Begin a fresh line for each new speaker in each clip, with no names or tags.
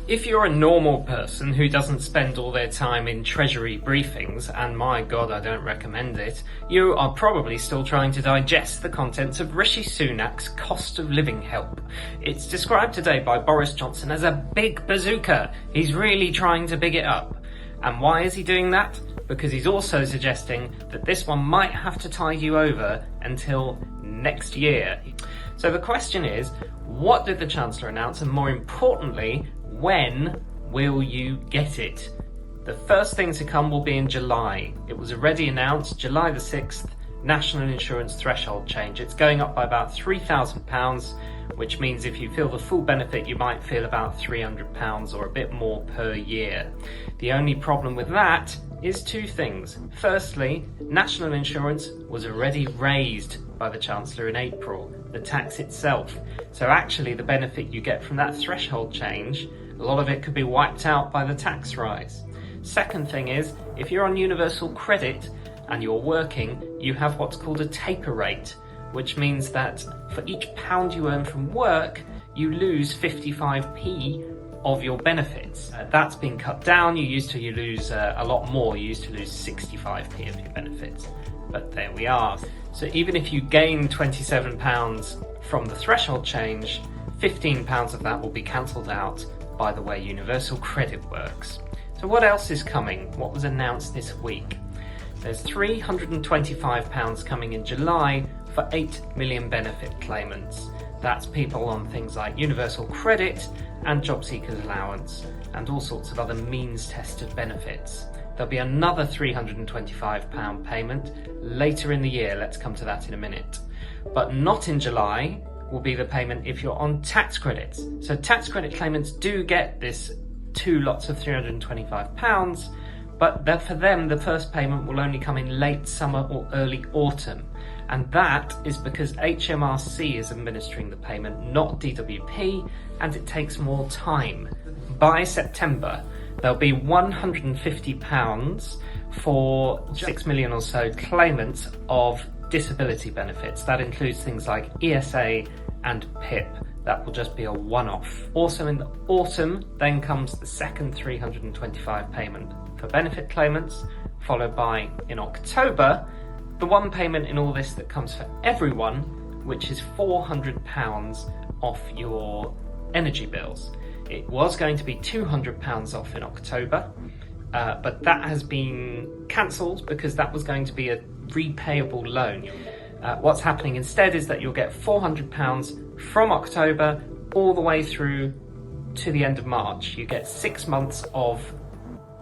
If you're a normal person who doesn't spend all their time in Treasury briefings, and my God, I don't recommend it, you are probably still trying to digest the contents of Rishi Sunak's cost of living help. It's described today by Boris Johnson as a big bazooka. He's really trying to big it up. And why is he doing that? Because he's also suggesting that this one might have to tide you over until next year. So the question is, what did the Chancellor announce, and more importantly, when will you get it? The first thing to come will be in July. It was already announced, July the 6th, national insurance threshold change. It's going up by about £3,000, which means if you feel the full benefit, you might feel about £300 or a bit more per year. The only problem with that is two things. Firstly, national insurance was already raised by the Chancellor in April, the tax itself. So actually the benefit you get from that threshold change, a lot of it could be wiped out by the tax rise. Second thing is, if you're on universal credit and you're working, you have what's called a taper rate, which means that for each pound you earn from work, you lose 55p of your benefits. That's been cut down. You lose a lot more. You used to lose 65p of your benefits. But there we are. So even if you gain £27 from the threshold change, £15 of that will be cancelled out by the way universal credit works. So what else is coming? What was announced this week? There's £325 coming in July for 8 million benefit claimants. That's people on things like universal credit and job seekers allowance and all sorts of other means tested benefits. There'll be another £325 payment later in the year. Let's come to that in a minute. But not in July will be the payment if you're on tax credits. So tax credit claimants do get this 2 lots of £325, but for them the first payment will only come in late summer or early autumn. And that is because HMRC is administering the payment, not DWP, and it takes more time. By September, there'll be £150 for 6 million or so claimants of disability benefits. That includes things like ESA and PIP. That will just be a one-off. Also in the autumn, then comes the second £325 payment for benefit claimants, followed by, in October, the one payment in all this that comes for everyone, which is £400 off your energy bills. It was going to be £200 off in October, but that has been cancelled because that was going to be a repayable loan. What's happening instead is that you'll get £400 from October all the way through to the end of March. You get 6 months of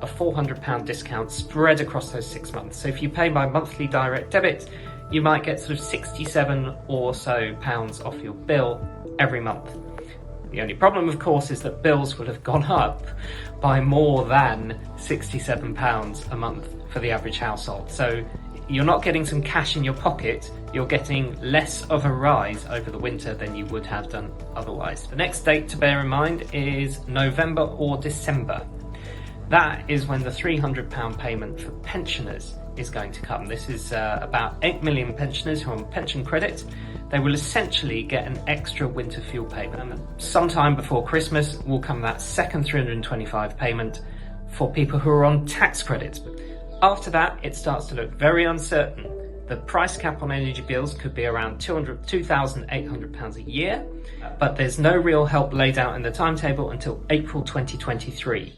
a £400 discount spread across those 6 months. So if you pay by monthly direct debit, you might get sort of 67 or so pounds off your bill every month. The only problem, of course, is that bills would have gone up by more than £67 a month for the average household. So you're not getting some cash in your pocket, you're getting less of a rise over the winter than you would have done otherwise. The next date to bear in mind is November or December. That is when the £300 payment for pensioners is going to come. This is about 8 million pensioners who are on pension credit. They will essentially get an extra winter fuel payment. And sometime before Christmas will come that second £325 payment for people who are on tax credits. After that, it starts to look very uncertain. The price cap on energy bills could be around £2,800 a year, but there's no real help laid out in the timetable until April 2023.